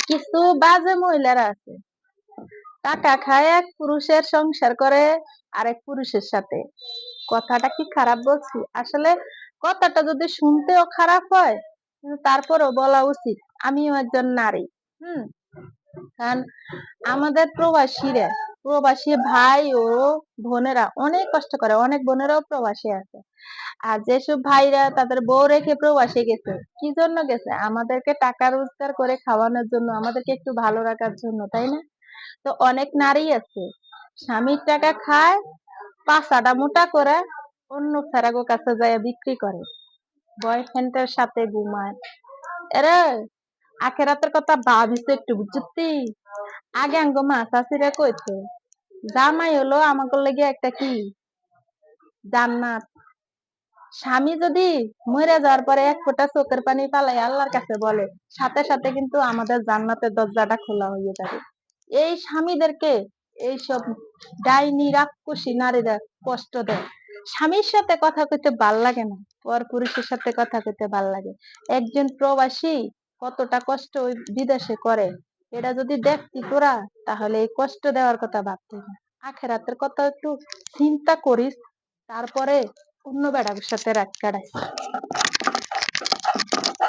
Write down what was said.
কিছু বাজে মহিলারা আছে, টাকা খায় এক পুরুষের সংসার করে আরেক পুরুষের সাথে। কথাটা কি খারাপ বলছি? আসলে কথাটা যদি শুনতেও খারাপ হয়, কিন্তু তারপরও বলা উচিত। আমিও একজন নারী। হুম কারণ আমাদের প্রবাসী ভাই ও বোনেরা অনেক কষ্ট করে, অনেক বোনেরাও প্রবাসী আছে। আর যেসব ভাইরা তাদের বউ রেখে প্রবাসে গেছে, কি জন্য গেছে? আমাদেরকে টাকা রোজগার করে খাওয়ানোর জন্য, আমাদেরকে একটু ভালো রাখার জন্য, তাই না? তো অনেক নারী আছে স্বামীর টাকা খায়, পাছাটা মোটা করে অন্য ফেরাগো কাছে যায় বিক্রি করে, বয়ফ্রেন্ডের সাথে ঘুমায়। এরে আখেরাতের কথা ভাবিস একটু, বুঝছি? আগে আঙ্গো মা চাষিরা কইছে জামাই হলো আমাকে লেগে একটা কি জান্নাত। স্বামী যদি মরে যাওয়ার পরে এক ফোঁটা চোখের পানি পালাই আল্লাহর কাছে বলে, সাথে সাথে কিন্তু আমাদের জান্নাতের দরজাটা খোলা হয়ে যাবে। এই স্বামীদেরকে এইসব ডাইনি রাক্ষসী নারীরা কষ্ট দেয়। স্বামীর সাথে কথা কইতে ভাল লাগে না, পর পুরুষের সাথে কথা কইতে ভাল লাগে। একজন প্রবাসী কতটা কষ্ট ওই বিদেশে করে, এটা যদি দেখতি তোরা, তাহলে এই কষ্ট দেওয়ার কথা ভাবতি না। আখেরাতের কথা একটু চিন্তা করিস, তারপরে অন্য বেড়ার সাথে রাত কাটাইস।